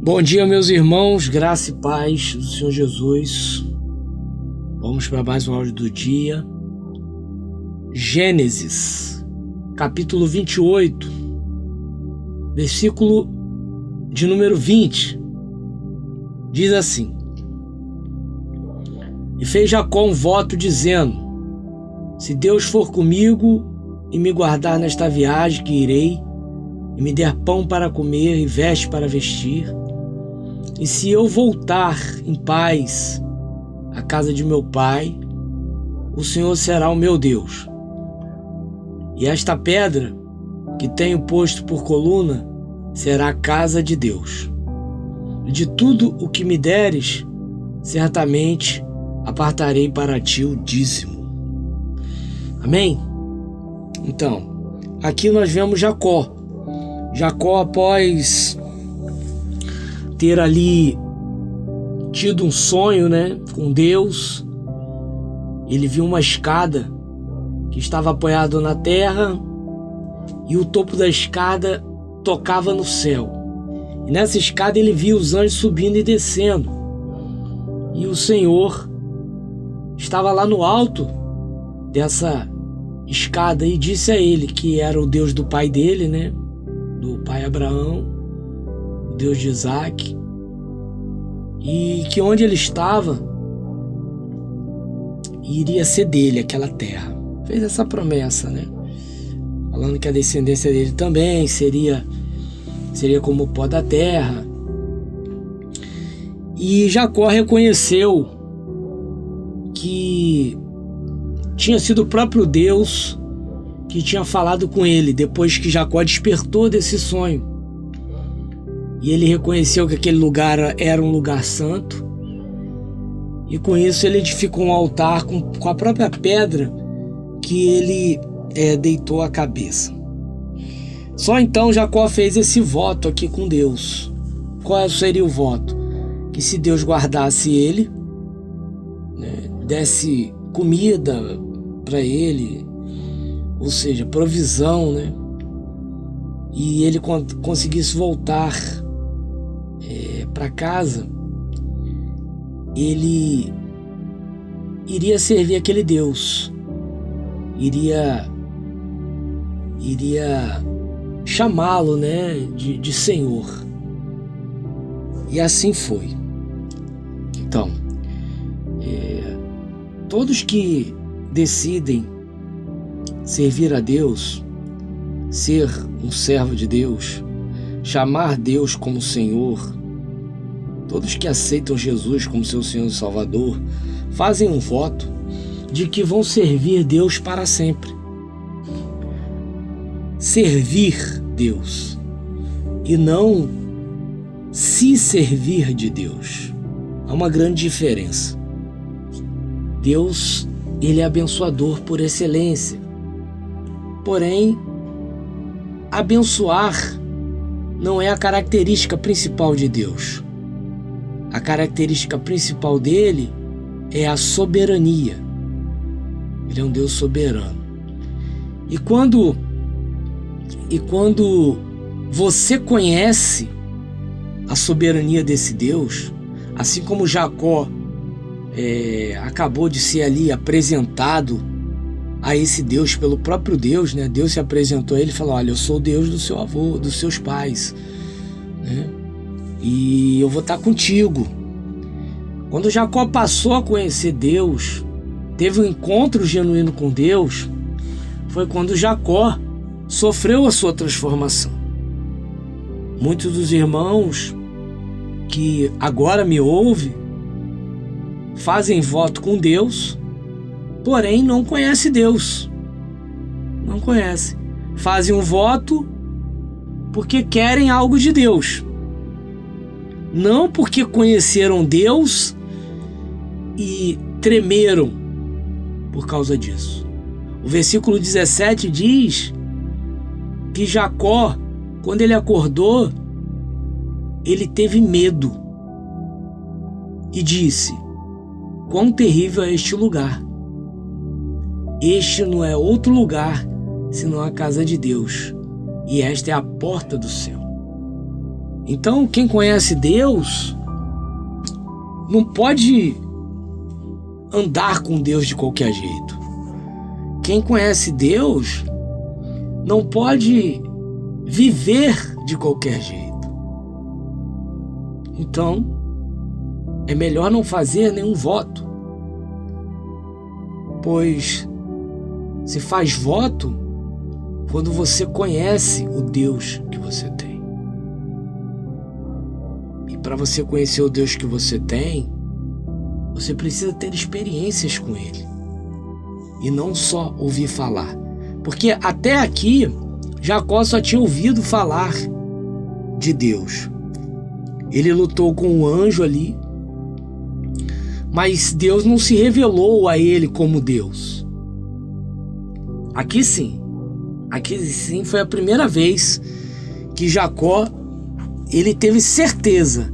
Bom dia, meus irmãos, graça e paz do Senhor Jesus. Vamos para mais um áudio do dia. Gênesis, capítulo 28, versículo de número 20. Diz assim: E fez Jacó um voto dizendo: Se Deus for comigo e me guardar nesta viagem que irei, e me der pão para comer e veste para vestir, e se eu voltar em paz à casa de meu pai, o Senhor será o meu Deus. E esta pedra que tenho posto por coluna será a casa de Deus. E de tudo o que me deres, certamente apartarei para ti o dízimo. Amém? Então, aqui nós vemos Jacó. Jacó, após ter ali tido um sonho, com Deus, ele viu uma escada que estava apoiada na terra e o topo da escada tocava no céu. E nessa escada ele viu os anjos subindo e descendo. E o Senhor estava lá no alto dessa escada e disse a ele que era o Deus do pai dele, do pai Abraão, o Deus de Isaac, e que onde ele estava iria ser dele aquela terra. Fez essa promessa, falando que a descendência dele também seria como o pó da terra. E Jacó reconheceu que tinha sido o próprio Deus que tinha falado com ele depois que Jacó despertou desse sonho. E ele reconheceu que aquele lugar era um lugar santo. E com isso ele edificou um altar com a própria pedra que ele deitou a cabeça. Só então Jacó fez esse voto aqui com Deus. Qual seria o voto? Que se Deus guardasse ele, desse comida para ele, ou seja, provisão, e ele conseguisse voltar para casa, ele iria servir aquele Deus, iria chamá-lo, de Senhor. E assim foi. Então, todos que decidem servir a Deus, ser um servo de Deus, chamar Deus como Senhor, todos que aceitam Jesus como seu Senhor e Salvador, fazem um voto de que vão servir Deus para sempre. Servir Deus e não se servir de Deus. Há uma grande diferença. Deus, ele é abençoador por excelência. Porém, abençoar não é a característica principal de Deus. A característica principal dele é a soberania. Ele é um Deus soberano. E quando você conhece a soberania desse Deus, assim como Jacó acabou de ser ali apresentado a esse Deus pelo próprio Deus, Deus se apresentou a ele e falou: olha, eu sou o Deus do seu avô, dos seus pais, e eu vou estar contigo. Quando Jacó passou a conhecer Deus, teve um encontro genuíno com Deus, foi quando Jacó sofreu a sua transformação. Muitos dos irmãos que agora me ouvem fazem voto com Deus, porém não conhecem Deus. Não conhecem. Fazem um voto porque querem algo de Deus, não porque conheceram Deus e tremeram por causa disso. O versículo 17 diz que Jacó, quando ele acordou, ele teve medo e disse: quão terrível é este lugar! Este não é outro lugar senão a casa de Deus, e esta é a porta do céu. Então, quem conhece Deus não pode andar com Deus de qualquer jeito. Quem conhece Deus não pode viver de qualquer jeito. Então, é melhor não fazer nenhum voto, pois se faz voto quando você conhece o Deus que você tem. E para você conhecer o Deus que você tem, você precisa ter experiências com Ele e não só ouvir falar. Porque até aqui, Jacó só tinha ouvido falar de Deus. Ele lutou com um anjo ali, mas Deus não se revelou a ele como Deus. Aqui sim foi a primeira vez que Jacó ele teve certeza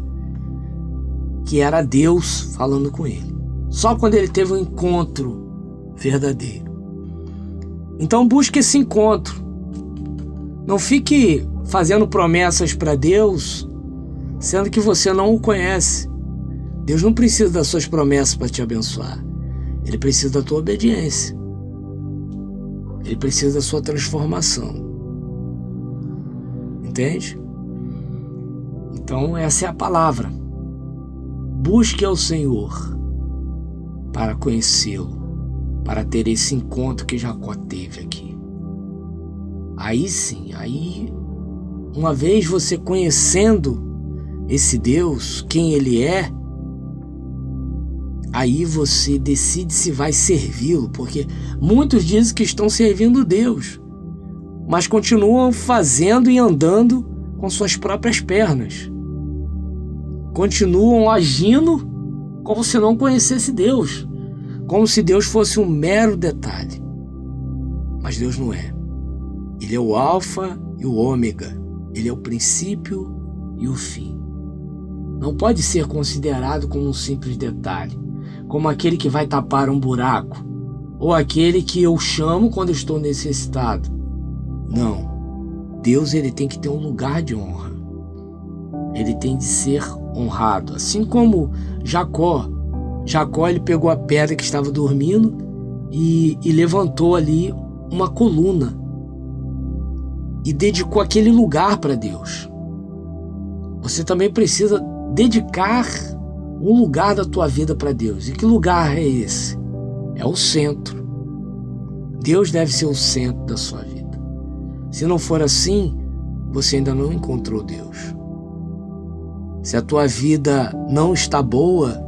que era Deus falando com ele. Só quando ele teve um encontro verdadeiro. Então busque esse encontro. Não fique fazendo promessas para Deus, sendo que você não o conhece. Deus não precisa das suas promessas para te abençoar. Ele precisa da tua obediência. Ele precisa da sua transformação. Entende? Então essa é a palavra. Busque ao Senhor para conhecê-lo, para ter esse encontro que Jacó teve aqui. Aí sim, uma vez você conhecendo esse Deus, quem Ele é, aí você decide se vai servi-lo, porque muitos dizem que estão servindo Deus, mas continuam fazendo e andando com suas próprias pernas. Continuam agindo como se não conhecesse Deus, como se Deus fosse um mero detalhe. Mas Deus não é. Ele é o alfa e o ômega. Ele é o princípio e o fim. Não pode ser considerado como um simples detalhe, como aquele que vai tapar um buraco, ou aquele que eu chamo quando estou necessitado. Não. Deus ele tem que ter um lugar de honra. Ele tem de ser honrado. Assim como Jacó ele pegou a pedra que estava dormindo e levantou ali uma coluna e dedicou aquele lugar para Deus. Você também precisa dedicar um lugar da tua vida para Deus. E que lugar é esse? É o centro. Deus deve ser o centro da sua vida. Se não for assim, você ainda não encontrou Deus. Se a tua vida não está boa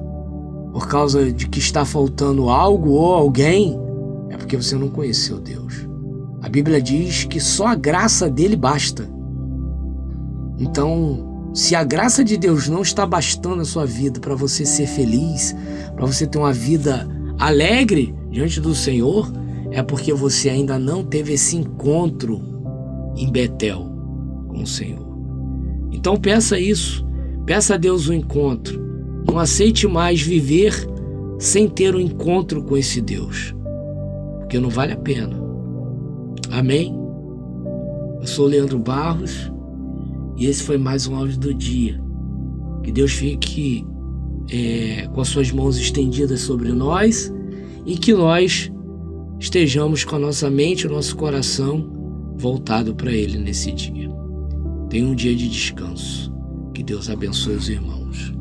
por causa de que está faltando algo ou alguém, é porque você não conheceu Deus. A Bíblia diz que só a graça dele basta. Então, se a graça de Deus não está bastando na sua vida para você ser feliz, para você ter uma vida alegre diante do Senhor, é porque você ainda não teve esse encontro em Betel com o Senhor. Então peça isso. Peça a Deus um encontro. Não aceite mais viver sem ter um encontro com esse Deus, porque não vale a pena. Amém? Eu sou o Leandro Barros e esse foi mais um áudio do dia. Que Deus fique com as suas mãos estendidas sobre nós e que nós estejamos com a nossa mente e o nosso coração voltado para Ele nesse dia. Tenha um dia de descanso. Que Deus abençoe os irmãos.